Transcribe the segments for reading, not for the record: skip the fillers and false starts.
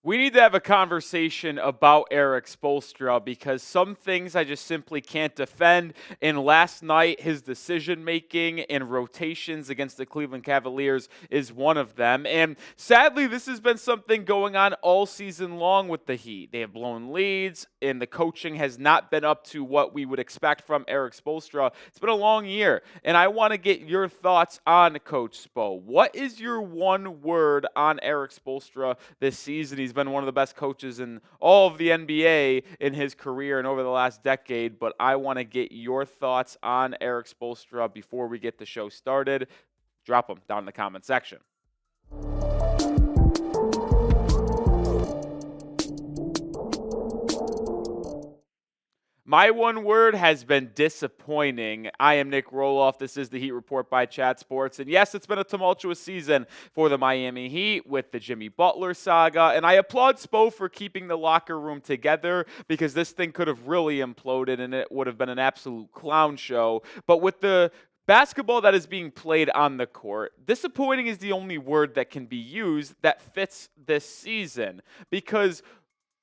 We need to have a conversation about Erik Spoelstra because some things I just simply can't defend. And last night, his decision making and rotations against the Cleveland Cavaliers is one of them. And sadly, this has been something going on all season long with the Heat. They have blown leads, and the coaching has not been up to what we would expect from Erik Spoelstra. It's been a long year, and I want to get your thoughts on Coach Spo. What is your one word on Erik Spoelstra this season? He's been one of the best coaches in all of the NBA in his career and over the last decade, but I want to get your thoughts on Erik Spoelstra before we get the show started. Drop them down in the comment section. My one word has been disappointing. I am Nic Rohloff. This is the Heat Report by Chat Sports. And yes, it's been a tumultuous season for the Miami Heat with the Jimmy Butler saga. And I applaud Spo for keeping the locker room together because this thing could have really imploded and it would have been an absolute clown show. But with the basketball that is being played on the court, disappointing is the only word that can be used that fits this season because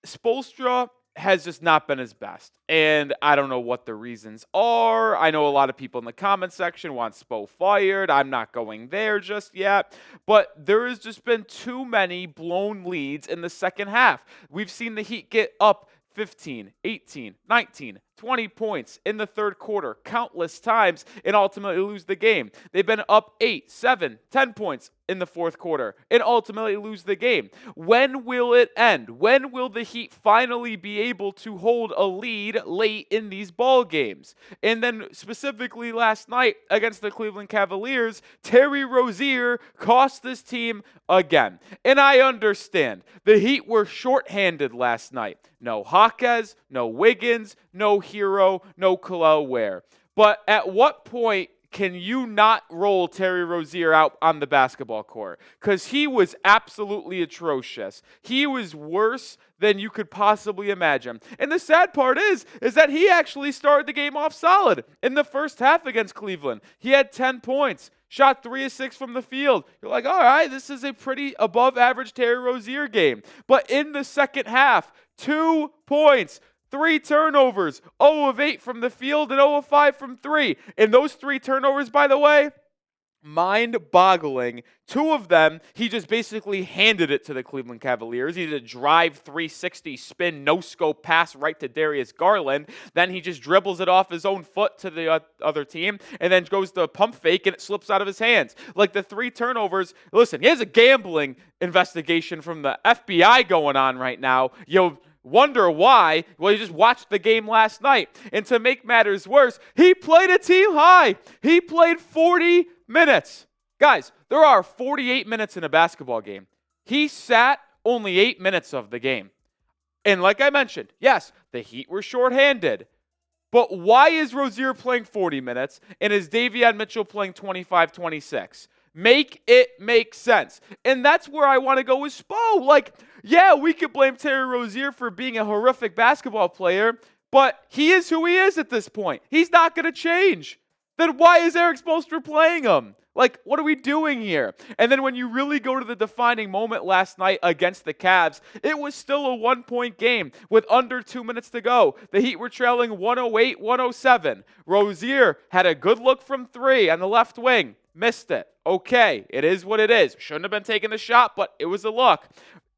Spoelstra has just not been his best. And I don't know what the reasons are. I know a lot of people in the comment section want Spo fired. I'm not going there just yet. But there has just been too many blown leads in the second half. We've seen the Heat get up 15, 18, 19, 20 points in the third quarter countless times and ultimately lose the game. They've been up 8, 7, 10 points in the fourth quarter and ultimately lose the game. When will it end? When will the Heat finally be able to hold a lead late in these ball games? And then specifically last night against the Cleveland Cavaliers, Terry Rozier cost this team again. And I understand the Heat were shorthanded last night. No Hawkes, no Wiggins, no Hero, no Khalil Ware. But at what point can you not roll Terry Rozier out on the basketball court? Because he was absolutely atrocious. He was worse than you could possibly imagine. And the sad part is that he actually started the game off solid in the first half against Cleveland. He had 10 points. Shot 3 of 6 from the field. You're like, all right, this is a pretty above average Terry Rozier game. But in the second half, 2 points, 3 turnovers, 0 of 8 from the field and 0 of 5 from 3. And those 3 turnovers, by the way, mind-boggling. 2 of them, he just basically handed it to the Cleveland Cavaliers. He did a drive 360 spin, no-scope pass right to Darius Garland. Then he just dribbles it off his own foot to the other team and then goes to a pump fake and it slips out of his hands. Like the 3 turnovers, listen, he has a gambling investigation from the FBI going on right now. You'll wonder why. Well, you just watched the game last night. And to make matters worse, he played a team high. He played 40 minutes. Guys, there are 48 minutes in a basketball game. He sat only 8 minutes of the game. And like I mentioned, yes, the Heat were shorthanded. But why is Rozier playing 40 minutes and is Davion Mitchell playing 25-26? Make it make sense. And that's where I want to go with Spo. Like, yeah, we could blame Terry Rozier for being a horrific basketball player, but he is who he is at this point. He's not going to change. Then why is Erik Spoelstra playing him? Like, what are we doing here? And then when you really go to the defining moment last night against the Cavs, it was still a 1-point game with under 2 minutes to go. The Heat were trailing 108-107. Rozier had a good look from 3 on the left wing. Missed it. Okay, it is what it is. Shouldn't have been taking the shot, but it was a look.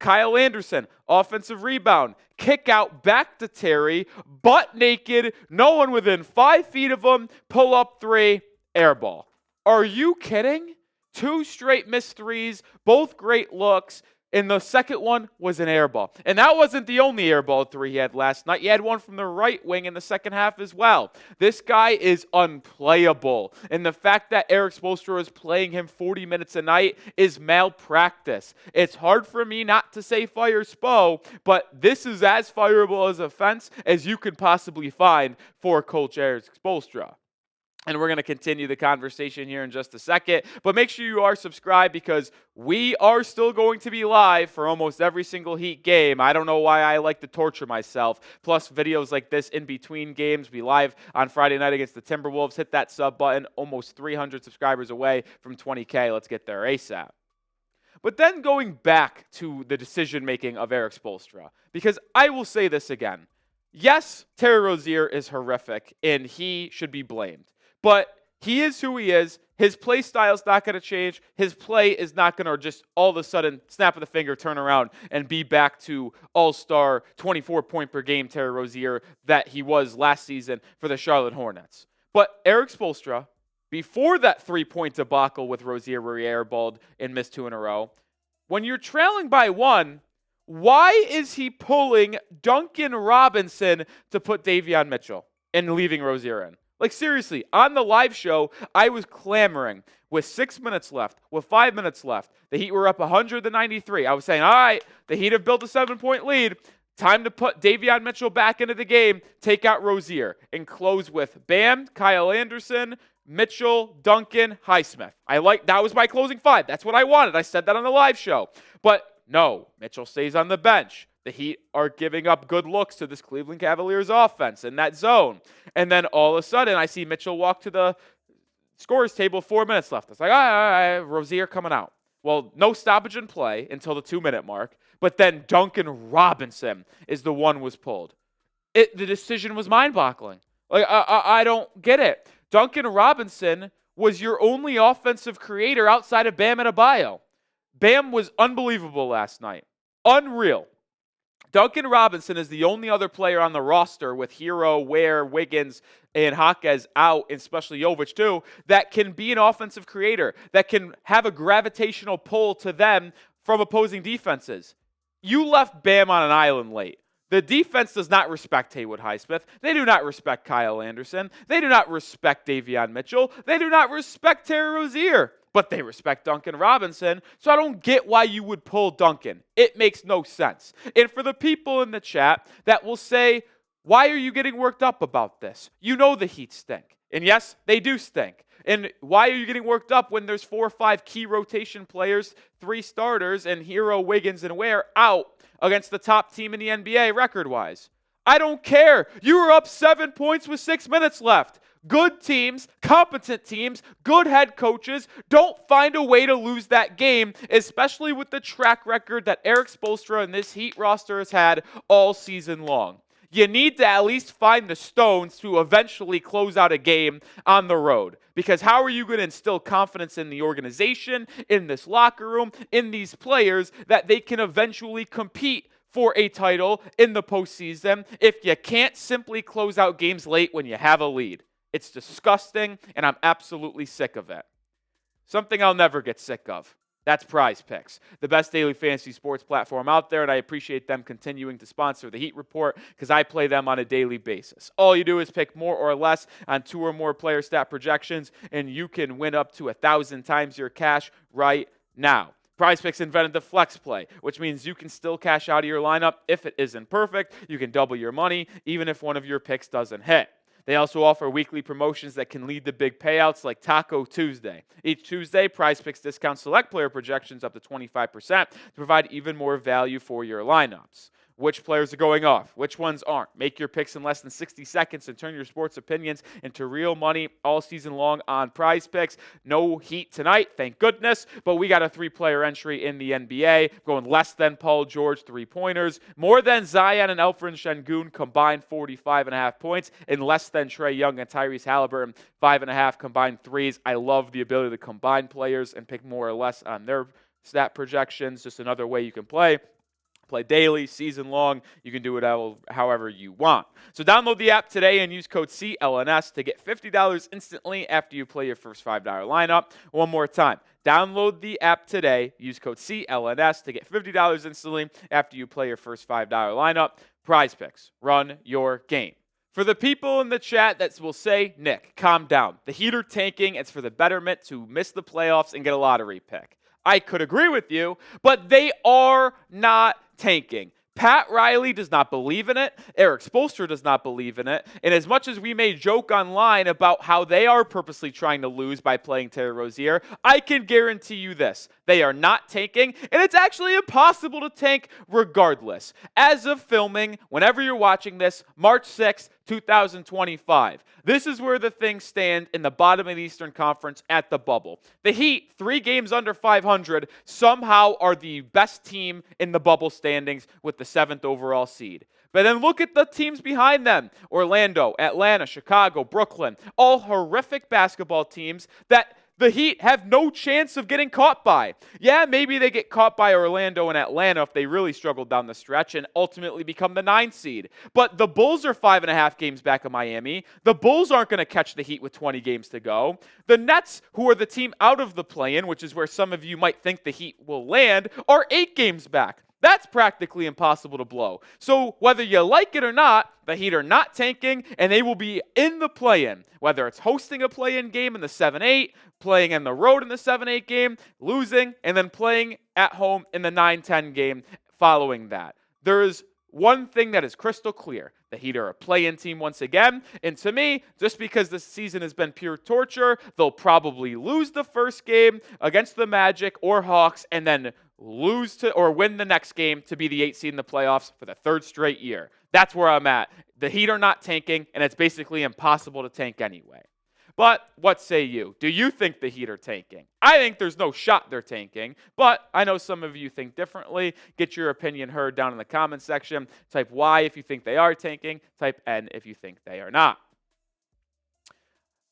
Kyle Anderson, offensive rebound, kick out back to Terry, butt naked, no one within 5 feet of him, pull up 3, air ball. Are you kidding? 2 straight missed threes, both great looks, and the second one was an air ball. And that wasn't the only air ball 3 he had last night. He had one from the right wing in the second half as well. This guy is unplayable. And the fact that Erik Spoelstra is playing him 40 minutes a night is malpractice. It's hard for me not to say fire Spo, but this is as fireable as offense as you could possibly find for Coach Erik Spoelstra. And we're going to continue the conversation here in just a second. But make sure you are subscribed because we are still going to be live for almost every single Heat game. I don't know why I like to torture myself. Plus videos like this in between games. Be live on Friday night against the Timberwolves. Hit that sub button. Almost 300 subscribers away from 20K. Let's get there ASAP. But then going back to the decision-making of Erik Spoelstra, because I will say this again. Yes, Terry Rozier is horrific, and he should be blamed. But he is who he is. His play style is not going to change. His play is not going to just all of a sudden, snap of the finger, turn around and be back to all-star 24-point-per-game Terry Rozier that he was last season for the Charlotte Hornets. But Erik Spoelstra, before that three-point debacle with Rozier where he airballed and missed 2 in a row, when you're trailing by 1, why is he pulling Duncan Robinson to put Davion Mitchell and leaving Rozier in? Like, seriously, on the live show, I was clamoring with 6 minutes left, with 5 minutes left. The Heat were up 100-93. I was saying, all right, the Heat have built a 7-point lead. Time to put Davion Mitchell back into the game, take out Rozier, and close with Bam, Kyle Anderson, Mitchell, Duncan, Highsmith. That was my closing 5. That's what I wanted. I said that on the live show. But no, Mitchell stays on the bench. The Heat are giving up good looks to this Cleveland Cavaliers offense in that zone. And then all of a sudden, I see Mitchell walk to the scorer's table, 4 minutes left. It's like, all right, Rozier coming out. Well, no stoppage in play until the 2-minute mark. But then Duncan Robinson is the one was pulled. The decision was mind-boggling. Like, I don't get it. Duncan Robinson was your only offensive creator outside of Bam Adebayo. Bam was unbelievable last night. Unreal. Duncan Robinson is the only other player on the roster with Hero, Ware, Wiggins, and Jaquez out, and especially Jovic too, that can be an offensive creator, that can have a gravitational pull to them from opposing defenses. You left Bam on an island late. The defense does not respect Haywood Highsmith. They do not respect Kyle Anderson. They do not respect Davion Mitchell. They do not respect Terry Rozier. But they respect Duncan Robinson, so I don't get why you would pull Duncan. It makes no sense. And for the people in the chat that will say, why are you getting worked up about this? You know the Heat stink. And yes, they do stink. And why are you getting worked up when there's 4 or 5 key rotation players, 3 starters, and Hero, Wiggins, and Ware out against the top team in the NBA record-wise? I don't care. You were up 7 points with 6 minutes left. Good teams, competent teams, good head coaches don't find a way to lose that game, especially with the track record that Erik Spoelstra and this Heat roster has had all season long. You need to at least find the stones to eventually close out a game on the road. Because how are you going to instill confidence in the organization, in this locker room, in these players that they can eventually compete for a title in the postseason if you can't simply close out games late when you have a lead? It's disgusting, and I'm absolutely sick of it. Something I'll never get sick of. That's PrizePicks, the best daily fantasy sports platform out there, and I appreciate them continuing to sponsor the Heat Report because I play them on a daily basis. All you do is pick more or less on 2 or more player stat projections, and you can win up to 1,000 times your cash right now. PrizePicks invented the flex play, which means you can still cash out of your lineup if it isn't perfect. You can double your money even if one of your picks doesn't hit. They also offer weekly promotions that can lead to big payouts like Taco Tuesday. Each Tuesday, PrizePicks discounts select player projections up to 25% to provide even more value for your lineups. Which players are going off? Which ones aren't? Make your picks in less than 60 seconds and turn your sports opinions into real money all season long on PrizePicks. No Heat tonight, thank goodness, but we got a 3-player entry in the NBA, going less than Paul George 3-pointers, more than Zion and Elfrid Şengün combined 45.5 points, and less than Trae Young and Tyrese Halliburton 5.5 combined threes. I love the ability to combine players and pick more or less on their stat projections. Just another way you can play. Play daily, season long. You can do it however you want. So download the app today and use code CLNS to get $50 instantly after you play your first $5 lineup. One more time. Download the app today. Use code CLNS to get $50 instantly after you play your first $5 lineup. PrizePicks. Run your game. For the people in the chat that will say, Nick, calm down. The Heat are tanking. It's for the betterment to miss the playoffs and get a lottery pick. I could agree with you, but they are not tanking. Pat Riley does not believe in it. Erik Spoelstra does not believe in it. And as much as we may joke online about how they are purposely trying to lose by playing Terry Rozier, I can guarantee you this. They are not tanking, and it's actually impossible to tank regardless. As of filming, whenever you're watching this, March 6th, 2025. This is where the things stand in the bottom of the Eastern Conference at the bubble. The Heat, 3 games under 500, somehow are the best team in the bubble standings with the 7th overall seed. But then look at the teams behind them. Orlando, Atlanta, Chicago, Brooklyn, all horrific basketball teams that the Heat have no chance of getting caught by. Yeah, maybe they get caught by Orlando and Atlanta if they really struggle down the stretch and ultimately become the 9th seed. But the Bulls are 5.5 games back of Miami. The Bulls aren't going to catch the Heat with 20 games to go. The Nets, who are the team out of the play-in, which is where some of you might think the Heat will land, are 8 games back. That's practically impossible to blow. So whether you like it or not, the Heat are not tanking, and they will be in the play-in. Whether it's hosting a play-in game in the 7-8, playing on the road in the 7-8 game, losing, and then playing at home in the 9-10 game following that. There is one thing that is crystal clear. The Heat are a play-in team once again, and to me, just because this season has been pure torture, they'll probably lose the first game against the Magic or Hawks, and then lose to or win the next game to be the 8th seed in the playoffs for the 3rd straight year. That's where I'm at. The Heat are not tanking, and it's basically impossible to tank anyway. But what say you? Do you think the Heat are tanking? I think there's no shot they're tanking, but I know some of you think differently. Get your opinion heard down in the comments section. Type Y if you think they are tanking. Type N if you think they are not.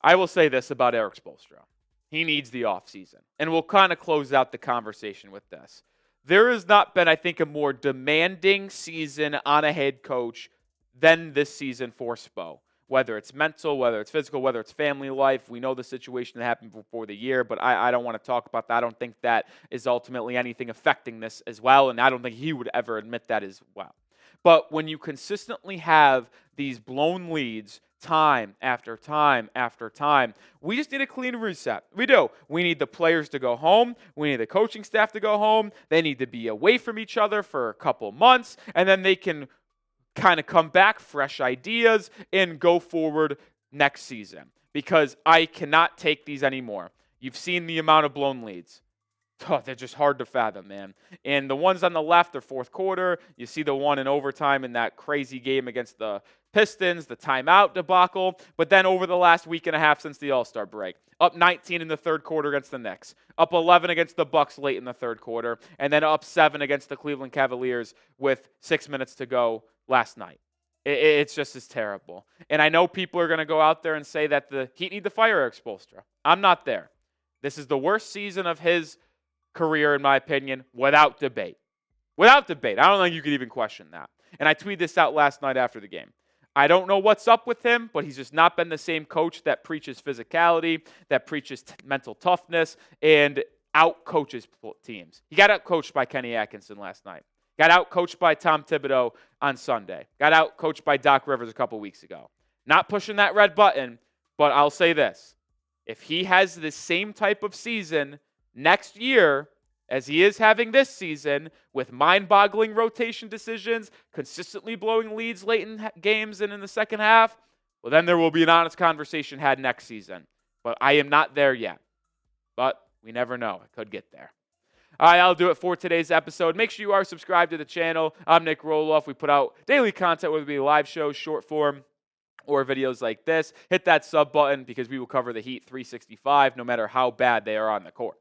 I will say this about Erik Spoelstra. He needs the offseason. And we'll kind of close out the conversation with this. There has not been, I think, a more demanding season on a head coach than this season for Spo. Whether it's mental, whether it's physical, whether it's family life. We know the situation that happened before the year, but I don't want to talk about that. I don't think that is ultimately anything affecting this as well, and I don't think he would ever admit that as well. But when you consistently have these blown leads time after time after time, we just need a clean reset. We do. We need the players to go home. We need the coaching staff to go home. They need to be away from each other for a couple months, and then they can kind of come back, fresh ideas, and go forward next season. Because I cannot take these anymore. You've seen the amount of blown leads. Oh, they're just hard to fathom, man. And the ones on the left are fourth quarter. You see the one in overtime in that crazy game against the Pistons, the timeout debacle. But then over the last week and a half since the All-Star break, up 19 in the third quarter against the Knicks, up 11 against the Bucks late in the third quarter, and then up 7 against the Cleveland Cavaliers with 6 minutes to go last night. It's just as terrible. And I know people are going to go out there and say that the Heat need to fire Erik Spoelstra. I'm not there. This is the worst season of his career, in my opinion, without debate. Without debate. I don't think you could even question that. And I tweeted this out last night after the game. I don't know what's up with him, but he's just not been the same coach that preaches physicality, that preaches mental toughness, and out-coaches teams. He got out-coached by Kenny Atkinson last night. Got out-coached by Tom Thibodeau on Sunday. Got out-coached by Doc Rivers a couple weeks ago. Not pushing that red button, but I'll say this. If he has the same type of season next year as he is having this season, with mind-boggling rotation decisions, consistently blowing leads late in games and in the second half, well, then there will be an honest conversation had next season. But I am not there yet. But we never know. I could get there. All right, I'll do it for today's episode. Make sure you are subscribed to the channel. I'm Nic Rohloff. We put out daily content, whether it be live shows, short form, or videos like this. Hit that sub button because we will cover the Heat 365 no matter how bad they are on the court.